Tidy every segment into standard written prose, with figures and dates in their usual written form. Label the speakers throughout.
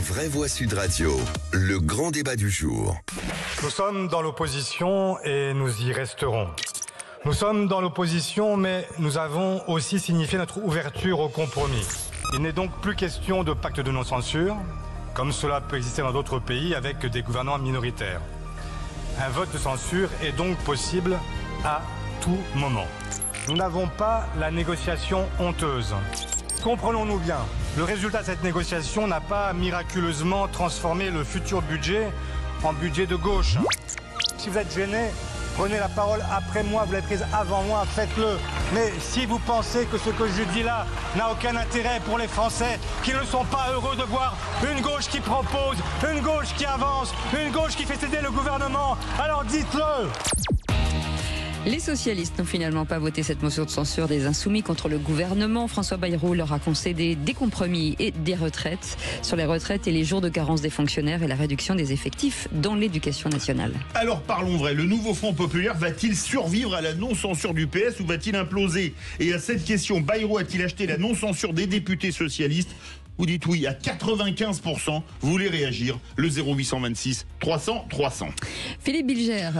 Speaker 1: Les vraies voix Sud Radio, le grand débat du jour.
Speaker 2: Nous sommes dans l'opposition et nous y resterons. Nous sommes dans l'opposition, mais nous avons aussi signifié notre ouverture au compromis. Il n'est donc plus question de pacte de non-censure, comme cela peut exister dans d'autres pays avec des gouvernements minoritaires. Un vote de censure est donc possible à tout moment. Nous n'avons pas la négociation honteuse. Comprenons-nous bien, le résultat de cette négociation n'a pas miraculeusement transformé le futur budget en budget de gauche. Si vous êtes gêné, prenez la parole après moi, vous l'avez prise avant moi, faites-le. Mais si vous pensez que ce que je dis là n'a aucun intérêt pour les Français, qui ne sont pas heureux de voir une gauche qui propose, une gauche qui avance, une gauche qui fait céder le gouvernement, alors dites-le.
Speaker 3: Les socialistes n'ont finalement pas voté cette motion de censure des Insoumis contre le gouvernement. François Bayrou leur a concédé des compromis et des retraites sur les retraites et les jours de carence des fonctionnaires et la réduction des effectifs dans l'éducation nationale.
Speaker 4: Alors parlons vrai, le nouveau Front populaire va-t-il survivre à la non-censure du PS ou va-t-il imploser? Et à cette question, Bayrou a-t-il acheté la non-censure des députés socialistes? Vous dites oui à 95%, vous voulez réagir, le 0826 300 300.
Speaker 3: Philippe Bilger,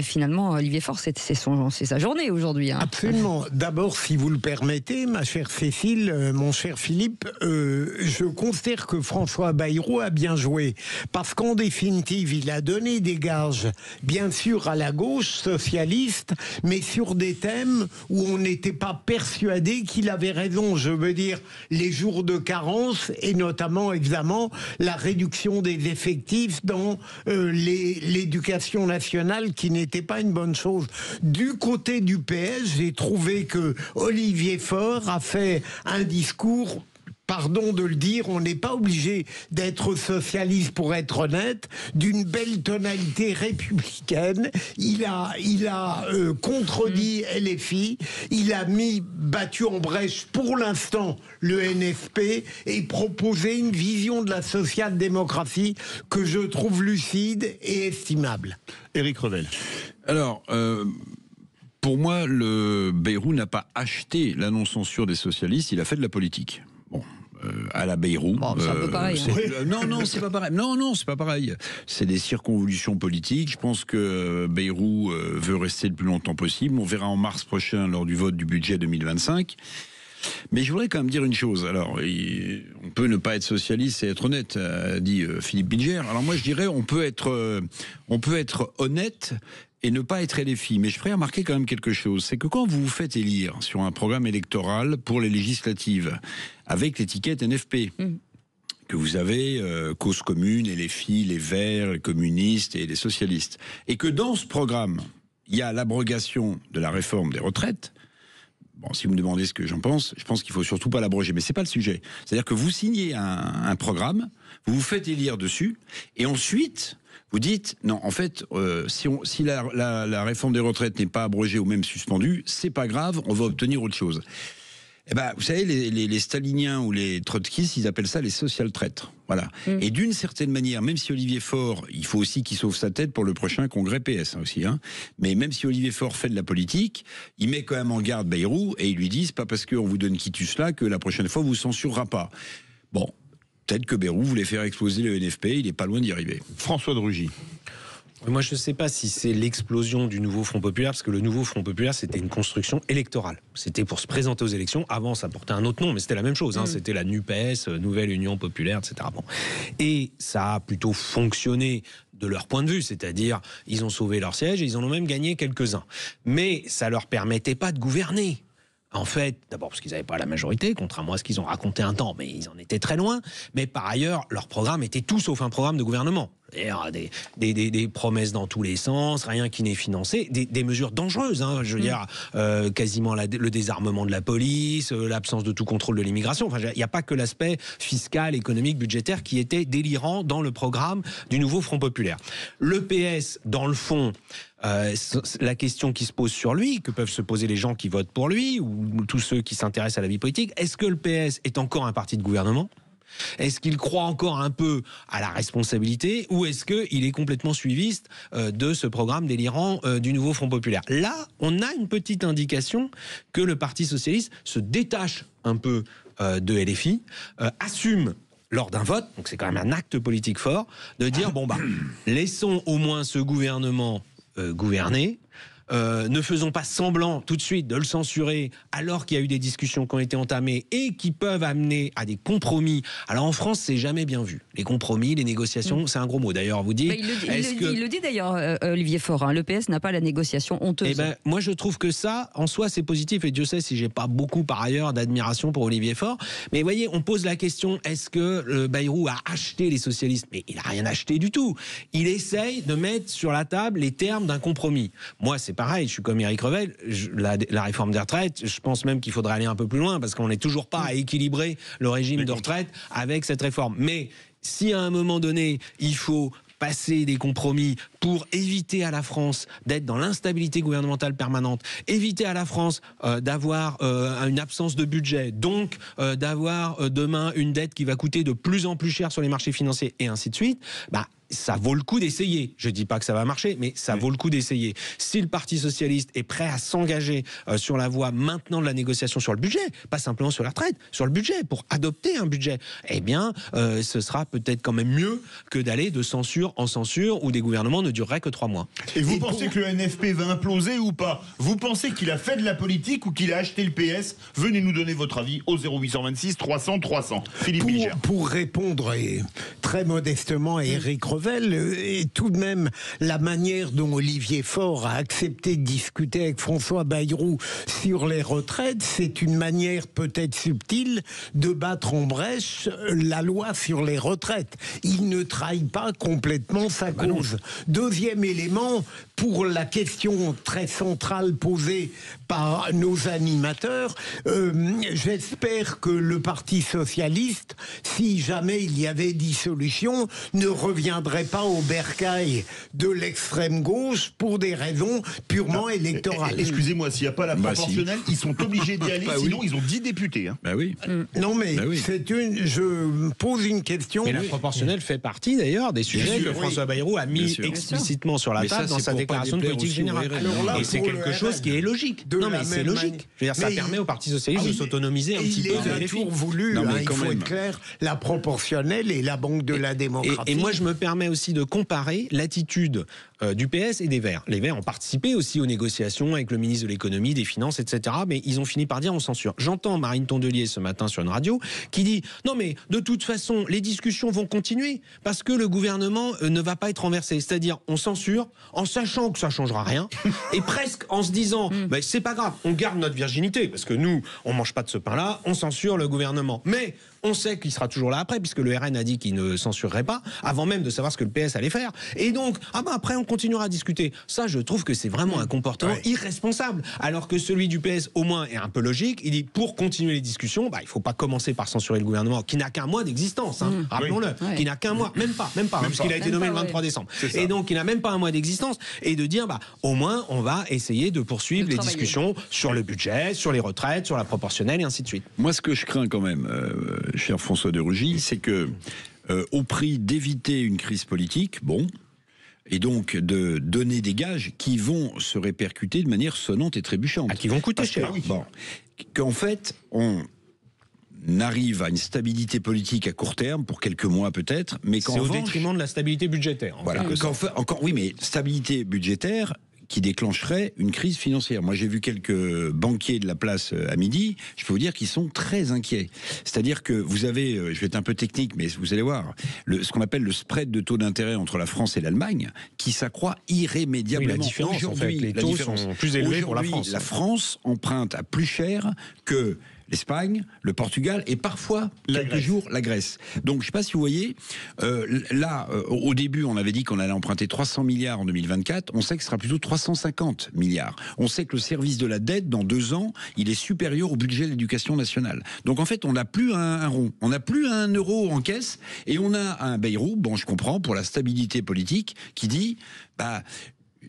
Speaker 3: finalement Olivier Faure, c'est sa journée aujourd'hui. Hein.
Speaker 5: Absolument. D'abord, si vous le permettez, ma chère Cécile, mon cher Philippe, je considère que François Bayrou a bien joué. Parce qu'en définitive, il a donné des gages, bien sûr à la gauche socialiste, mais sur des thèmes où on n'était pas persuadé qu'il avait raison. Je veux dire, les jours de carence et notamment évidemment la réduction des effectifs dans l'éducation nationale qui n'était pas une bonne chose. Du côté du PS, j'ai trouvé que Olivier Faure a fait un discours, pardon de le dire, on n'est pas obligé d'être socialiste pour être honnête, d'une belle tonalité républicaine. Il a contredit LFI, il a battu en brèche pour l'instant le NFP et proposé une vision de la social-démocratie que je trouve lucide et estimable.
Speaker 4: Éric Revel.
Speaker 6: Alors, pour moi, le Bayrou n'a pas acheté la non-censure des socialistes, il a fait de la politique. Bon. À la Bayrou.
Speaker 3: Bon, c'est un peu pareil.
Speaker 6: Non, c'est pas pareil. Non, c'est pas pareil. C'est des circonvolutions politiques. Je pense que Bayrou veut rester le plus longtemps possible. On verra en mars prochain lors du vote du budget 2025. Mais je voudrais quand même dire une chose. Alors, on peut ne pas être socialiste et être honnête, a dit Philippe Bilger. Alors moi, je dirais, on peut être honnête et ne pas être LFI. Mais je ferais remarquer quand même quelque chose. C'est que quand vous vous faites élire sur un programme électoral pour les législatives, avec l'étiquette NFP, que vous avez cause commune, LFI, les Verts, les communistes et les socialistes, et que dans ce programme, il y a l'abrogation de la réforme des retraites. Bon, si vous me demandez ce que j'en pense, je pense qu'il faut surtout pas l'abroger, mais c'est pas le sujet. C'est-à-dire que vous signez un programme, vous vous faites élire dessus, et ensuite vous dites non. En fait, si la réforme des retraites n'est pas abrogée ou même suspendue, c'est pas grave, on va obtenir autre chose. Eh ben, vous savez, les staliniens ou les trotskistes, ils appellent ça les social-traîtres. Voilà. Et d'une certaine manière, même si Olivier Faure, il faut aussi qu'il sauve sa tête pour le prochain congrès PS aussi. Hein. Mais même si Olivier Faure fait de la politique, il met quand même en garde Bayrou et il lui dit, c'est pas parce qu'on vous donne quitus là que la prochaine fois, on vous censurera pas. Bon, peut-être que Bayrou voulait faire exploser le NFP, il est pas loin d'y arriver.
Speaker 4: François de Rugy.
Speaker 7: Moi, je ne sais pas si c'est l'explosion du nouveau Front populaire, parce que le nouveau Front populaire, c'était une construction électorale. C'était pour se présenter aux élections. Avant, ça portait un autre nom, mais c'était la même chose. Hein. C'était la NUPES, Nouvelle Union Populaire, etc. Bon. Et ça a plutôt fonctionné de leur point de vue, c'est-à-dire ils ont sauvé leur siège et ils en ont même gagné quelques-uns. Mais ça leur permettait pas de gouverner. En fait, d'abord parce qu'ils n'avaient pas la majorité, contrairement à ce qu'ils ont raconté un temps, mais ils en étaient très loin. Mais par ailleurs, leur programme était tout sauf un programme de gouvernement. Des promesses dans tous les sens, rien qui n'est financé, des mesures dangereuses, hein, je veux dire, quasiment le désarmement de la police, l'absence de tout contrôle de l'immigration. Enfin, il n'y a pas que l'aspect fiscal, économique, budgétaire qui était délirant dans le programme du nouveau Front populaire. Le PS, dans le fond, la question qui se pose sur lui, que peuvent se poser les gens qui votent pour lui, ou tous ceux qui s'intéressent à la vie politique, est-ce que le PS est encore un parti de gouvernement ? Est-ce qu'il croit encore un peu à la responsabilité ou est-ce qu'il est complètement suiviste de ce programme délirant du nouveau Front populaire? Là, on a une petite indication que le Parti socialiste se détache un peu de LFI, assume lors d'un vote, donc c'est quand même un acte politique fort, de dire laissons au moins ce gouvernement gouverner. Ne faisons pas semblant tout de suite de le censurer alors qu'il y a eu des discussions qui ont été entamées et qui peuvent amener à des compromis. Alors en France, c'est jamais bien vu. Les compromis, les négociations, c'est un gros mot. D'ailleurs, vous dites...
Speaker 3: Il le dit d'ailleurs, Olivier Faure, hein, le PS n'a pas la négociation honteuse.
Speaker 7: Moi, je trouve que ça, en soi, c'est positif. Et Dieu sait si j'ai pas beaucoup, par ailleurs, d'admiration pour Olivier Faure. Mais vous voyez, on pose la question, est-ce que Bayrou a acheté les socialistes? Mais il n'a rien acheté du tout. Il essaye de mettre sur la table les termes d'un compromis. Moi, c'est pareil, je suis comme Éric Revel, la réforme des retraites, je pense même qu'il faudrait aller un peu plus loin parce qu'on n'est toujours pas à équilibrer le régime de retraite avec cette réforme. Mais si à un moment donné, il faut passer des compromis pour éviter à la France d'être dans l'instabilité gouvernementale permanente, éviter à la France d'avoir une absence de budget, donc d'avoir demain une dette qui va coûter de plus en plus cher sur les marchés financiers et ainsi de suite, ça vaut le coup d'essayer. Je ne dis pas que ça va marcher, mais ça vaut le coup d'essayer. Si le Parti socialiste est prêt à s'engager sur la voie maintenant de la négociation sur le budget, pas simplement sur la retraite, sur le budget, pour adopter un budget, eh bien, ce sera peut-être quand même mieux que d'aller de censure en censure où des gouvernements ne dureraient que 3 mois.
Speaker 4: Et vous pensez que le NFP va imploser ou pas? Vous pensez qu'il a fait de la politique ou qu'il a acheté le PS? Venez nous donner votre avis au 0826 300 300. Philippe Bilger.
Speaker 5: Pour répondre très modestement à Éric Revel, et tout de même la manière dont Olivier Faure a accepté de discuter avec François Bayrou sur les retraites, c'est une manière peut-être subtile de battre en brèche la loi sur les retraites. Il ne trahit pas complètement sa cause. Deuxième élément, pour la question très centrale posée par nos animateurs, j'espère que le Parti socialiste, si jamais il y avait dissolution, ne reviendrait pas au bercail de l'extrême gauche pour des raisons purement électorales.
Speaker 4: Excusez-moi, s'il n'y a pas la proportionnelle, ils sont obligés d'y aller, sinon ils ont 10 députés. Hein.
Speaker 5: Non mais je pose une question.
Speaker 7: Mais la proportionnelle fait partie d'ailleurs des sujets que François Bayrou a mis explicitement sur la table dans sa déclaration de politique générale. Et c'est quelque chose qui est logique. Non mais c'est logique. Je veux dire, ça permet au Parti socialiste de s'autonomiser un petit peu.
Speaker 5: Il a toujours voulu, il faut être clair, la proportionnelle et la banque de la démocratie.
Speaker 7: Et moi je me permets aussi de comparer l'attitude du PS et des Verts. Les Verts ont participé aussi aux négociations avec le ministre de l'économie, des finances, etc. Mais ils ont fini par dire on censure. J'entends Marine Tondelier ce matin sur une radio qui dit non mais de toute façon les discussions vont continuer parce que le gouvernement ne va pas être renversé. C'est-à-dire on censure en sachant que ça changera rien et presque en se disant c'est pas grave, on garde notre virginité parce que nous on mange pas de ce pain-là, on censure le gouvernement. Mais on sait qu'il sera toujours là après puisque le RN a dit qu'il ne censurerait pas avant même de savoir ce que le PS allait faire. Et donc après on continuera à discuter. Ça je trouve que c'est vraiment un comportement irresponsable. Alors que celui du PS au moins est un peu logique. Il dit pour continuer les discussions, il faut pas commencer par censurer le gouvernement qui n'a qu'un mois d'existence. Rappelons-le, qui n'a qu'un mois, même pas, parce qu'il a été nommé le 23 décembre. Et donc il n'a même pas un mois d'existence. Et de dire au moins on va essayer de poursuivre les discussions sur le budget, sur les retraites, sur la proportionnelle et ainsi de suite.
Speaker 6: Moi ce que je crains quand même, cher François de Rugy, c'est que au prix d'éviter une crise politique, et donc de donner des gages qui vont se répercuter de manière sonnante et trébuchante.
Speaker 7: Qui vont coûter cher.
Speaker 6: Qu'en fait, on arrive à une stabilité politique à court terme, pour quelques mois peut-être, mais
Speaker 7: c'est au détriment de la stabilité budgétaire.
Speaker 6: Mais stabilité budgétaire qui déclencherait une crise financière. Moi, j'ai vu quelques banquiers de la place à midi, je peux vous dire qu'ils sont très inquiets. C'est-à-dire que vous avez, je vais être un peu technique, mais vous allez voir, ce qu'on appelle le spread de taux d'intérêt entre la France et l'Allemagne, qui s'accroît irrémédiablement.
Speaker 7: La différence, aujourd'hui, les taux sont plus élevés pour la France.
Speaker 6: La France emprunte à plus cher que l'Espagne, le Portugal et parfois, quelques jours, la Grèce. Donc, je ne sais pas si vous voyez, au début, on avait dit qu'on allait emprunter 300 milliards en 2024. On sait que ce sera plutôt 350 milliards. On sait que le service de la dette, dans 2 ans, il est supérieur au budget de l'éducation nationale. Donc, en fait, on n'a plus un rond. On n'a plus un euro en caisse et on a un Bayrou, je comprends, pour la stabilité politique, qui dit,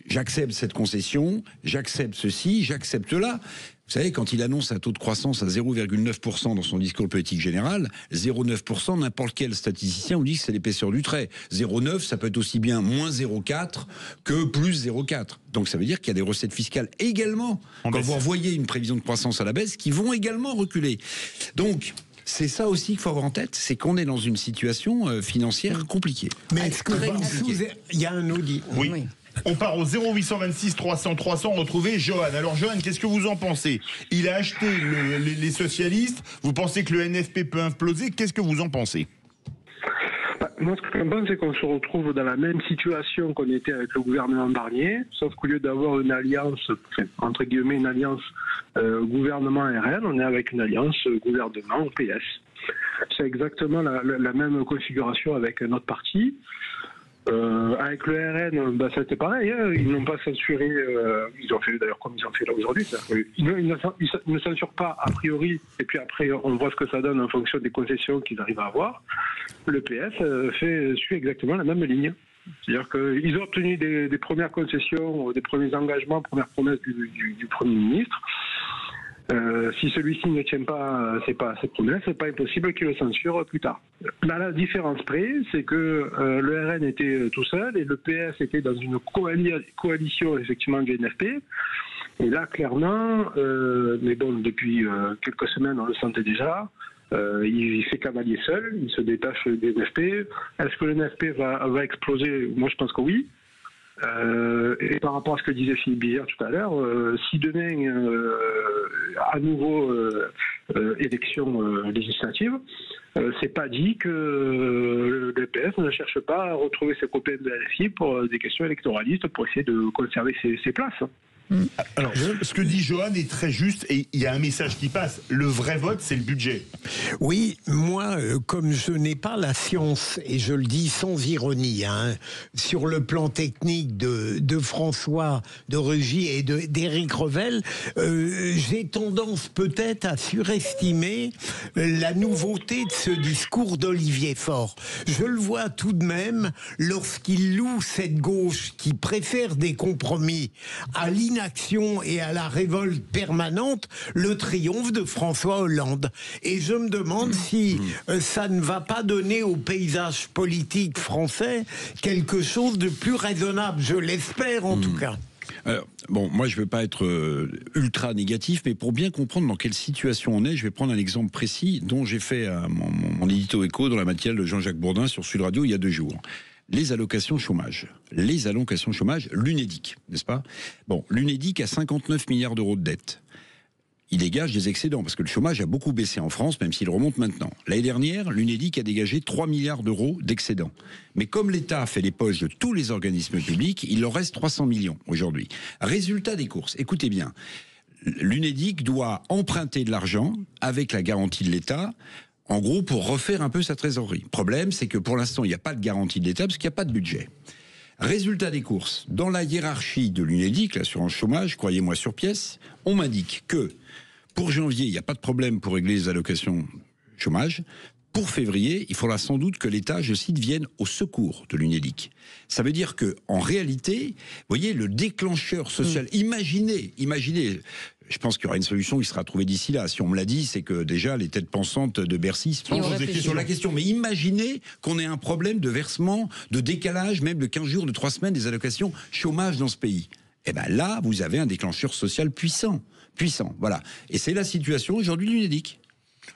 Speaker 6: j'accepte cette concession, j'accepte ceci, j'accepte là. Vous savez, quand il annonce un taux de croissance à 0,9% dans son discours politique général, 0,9%, n'importe quel statisticien vous dit que c'est l'épaisseur du trait. 0,9, ça peut être aussi bien moins 0,4 que plus 0,4. Donc ça veut dire qu'il y a des recettes fiscales également, quand vous revoyez une prévision de croissance à la baisse, qui vont également reculer. Donc, c'est ça aussi qu'il faut avoir en tête, c'est qu'on est dans une situation financière compliquée.
Speaker 5: Mais est-ce que il y a un audit?
Speaker 4: Oui. On part au 0826 300 300 retrouver Johan. Alors Johan, qu'est-ce que vous en pensez? Il a acheté les socialistes. Vous pensez que le NFP peut imploser? Qu'est-ce que vous en pensez?
Speaker 8: Moi, ce que je pense, c'est qu'on se retrouve dans la même situation qu'on était avec le gouvernement Barnier, sauf qu'au lieu d'avoir une alliance, entre guillemets, une alliance gouvernement RN, on est avec une alliance gouvernement PS. C'est exactement la même configuration avec notre parti. Avec le RN, c'était pareil, hein. Ils n'ont pas censuré, ils ont fait d'ailleurs comme ils ont fait là aujourd'hui. Ils ne censurent pas a priori, et puis après on voit ce que ça donne en fonction des concessions qu'ils arrivent à avoir. Le PS suit exactement la même ligne. C'est-à-dire qu'ils ont obtenu des premières concessions, des premiers engagements, premières promesses du Premier ministre. Si celui-ci ne tient pas cette promesse, c'est pas impossible qu'il le censure plus tard. Là, la différence près, c'est que le RN était tout seul et le PS était dans une coalition effectivement du NFP. Et là, clairement, mais bon, depuis quelques semaines, on le sentait déjà. Il fait cavalier seul, il se détache du NFP. Est-ce que le NFP va exploser? Moi, je pense que oui. Et par rapport à ce que disait Philippe Billière tout à l'heure, si demain, à nouveau, élection législative, c'est pas dit que le PS ne cherche pas à retrouver ses copains de LFI pour des questions électoralistes pour essayer de conserver ses places.
Speaker 4: Alors, ce que dit Johan est très juste et il y a un message qui passe. Le vrai vote, c'est le budget.
Speaker 5: Oui, moi, comme je n'ai pas la science, et je le dis sans ironie, hein, sur le plan technique de François de Rugy et d'Éric Revel, j'ai tendance peut-être à surestimer la nouveauté de ce discours d'Olivier Faure. Je le vois tout de même lorsqu'il loue cette gauche qui préfère des compromis à l'inaction et à la révolte permanente, le triomphe de François Hollande. Et je me demande si ça ne va pas donner au paysage politique français quelque chose de plus raisonnable. Je l'espère en tout cas.
Speaker 6: Alors, bon, moi je ne veux pas être ultra négatif, mais pour bien comprendre dans quelle situation on est, je vais prendre un exemple précis dont j'ai fait mon édito écho dans la matinale de Jean-Jacques Bourdin sur Sud Radio il y a 2 jours. Les allocations chômage. Les allocations chômage, l'UNEDIC, n'est-ce pas? Bon, l'UNEDIC a 59 milliards d'euros de dette. Il dégage des excédents, parce que le chômage a beaucoup baissé en France, même s'il remonte maintenant. L'année dernière, l'UNEDIC a dégagé 3 milliards d'euros d'excédents. Mais comme l'État fait les poches de tous les organismes publics, il leur reste 300 millions aujourd'hui. Résultat des courses, écoutez bien, l'UNEDIC doit emprunter de l'argent avec la garantie de l'État, en gros, pour refaire un peu sa trésorerie. Le problème, c'est que pour l'instant, il n'y a pas de garantie de l'État parce qu'il n'y a pas de budget. Résultat des courses. Dans la hiérarchie de l'UNEDIC, l'assurance chômage, croyez-moi sur pièce, on m'indique que pour janvier, il n'y a pas de problème pour régler les allocations chômage. Pour février, il faudra sans doute que l'État, je cite, vienne au secours de l'UNEDIC. Ça veut dire que, en réalité, vous voyez, le déclencheur social, imaginez, je pense qu'il y aura une solution qui sera trouvée d'ici là. Si on me l'a dit, c'est que déjà les têtes pensantes de Bercy se posent sur la question. Mais imaginez qu'on ait un problème de versement, de décalage, même de 15 jours, de 3 semaines des allocations chômage dans ce pays. Eh bien là, vous avez un déclencheur social puissant, voilà. Et c'est la situation aujourd'hui de l'UNEDIC.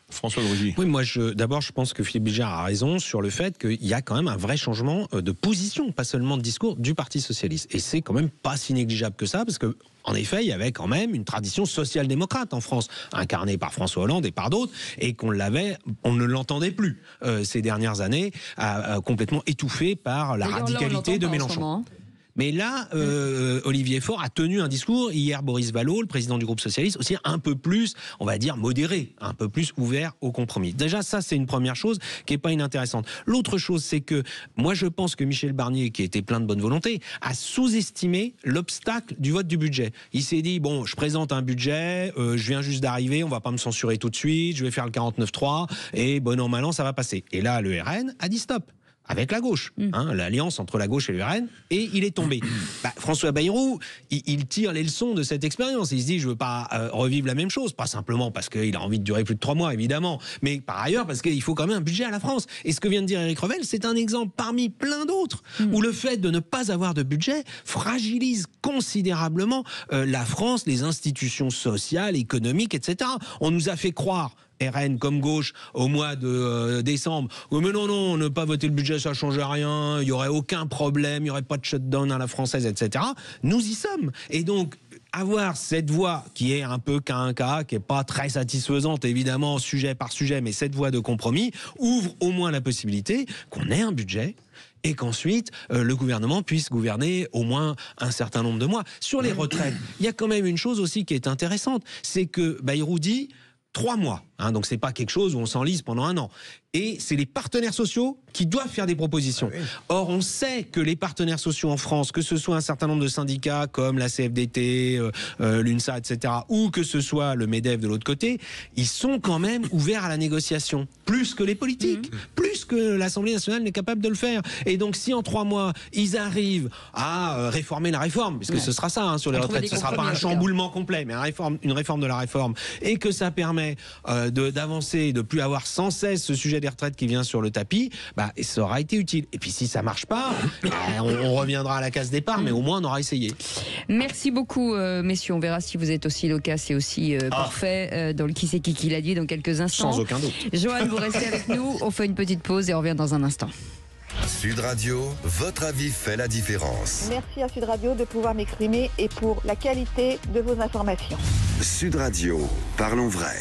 Speaker 4: François de Rugy.
Speaker 7: Oui, moi, d'abord, je pense que Philippe Billiard a raison sur le fait qu'il y a quand même un vrai changement de position, pas seulement de discours, du Parti socialiste. Et c'est quand même pas si négligeable que ça, parce que en effet, il y avait quand même une tradition social-démocrate en France, incarnée par François Hollande et par d'autres, et on ne l'entendait plus ces dernières années, complètement étouffé par la radicalité de Mélenchon. Mais là, Olivier Faure a tenu un discours, hier Boris Vallaud, le président du groupe socialiste, aussi un peu plus, on va dire, modéré, un peu plus ouvert au compromis. Déjà, ça, c'est une première chose qui n'est pas inintéressante. L'autre chose, c'est que moi, je pense que Michel Barnier, qui était plein de bonne volonté, a sous-estimé l'obstacle du vote du budget. Il s'est dit, bon, je présente un budget, je viens juste d'arriver, on va pas me censurer tout de suite, je vais faire le 49.3, et bon an, mal an, ça va passer. Et là, le RN a dit stop. Avec la gauche, l'alliance entre la gauche et le RN, et il est tombé. François Bayrou, il tire les leçons de cette expérience. Il se dit, je veux pas revivre la même chose, pas simplement parce qu'il a envie de durer plus de 3 mois, évidemment, mais par ailleurs parce qu'il faut quand même un budget à la France. Et ce que vient de dire Éric Revel, c'est un exemple parmi plein d'autres, où le fait de ne pas avoir de budget fragilise considérablement la France, les institutions sociales, économiques, etc. On nous a fait croire, RN comme gauche au mois de décembre. Oui, mais non, ne pas voter le budget, ça ne change rien, il n'y aurait aucun problème, il n'y aurait pas de shutdown à la française, etc. Nous y sommes. Et donc, avoir cette voie qui est un peu quinca, qui n'est pas très satisfaisante, évidemment, sujet par sujet, mais cette voie de compromis ouvre au moins la possibilité qu'on ait un budget et qu'ensuite le gouvernement puisse gouverner au moins un certain nombre de mois. Sur les retraites, il y a quand même une chose aussi qui est intéressante, c'est que Bayrou dit 3 mois, donc c'est pas quelque chose où on s'enlise pendant 1 an. Et c'est les partenaires sociaux qui doivent faire des propositions. Ah oui. Or, on sait que les partenaires sociaux en France, que ce soit un certain nombre de syndicats comme la CFDT, l'UNSA, etc., ou que ce soit le MEDEF de l'autre côté, ils sont quand même ouverts à la négociation, plus que les politiques, plus que l'Assemblée nationale n'est capable de le faire. Et donc, si en 3 mois, ils arrivent à réformer la réforme, puisque ce sera ça sur les retraites, ce ne sera pas un chamboulement complet, mais une réforme de la réforme, et que ça permet d'avancer, de plus avoir sans cesse ce sujet des retraites qui vient sur le tapis, ça aura été utile. Et puis si ça marche pas, on reviendra à la case départ, mais au moins on aura essayé.
Speaker 3: Merci beaucoup, messieurs. On verra si vous êtes aussi loquace et aussi parfait dans le qui c'est qui l'a dit dans quelques instants.
Speaker 7: Sans aucun doute.
Speaker 3: Johan, vous restez avec nous. On fait une petite pause et on revient dans un instant.
Speaker 1: Sud Radio, votre avis fait la différence.
Speaker 9: Merci à Sud Radio de pouvoir m'exprimer et pour la qualité de vos informations.
Speaker 1: Sud Radio, parlons vrai.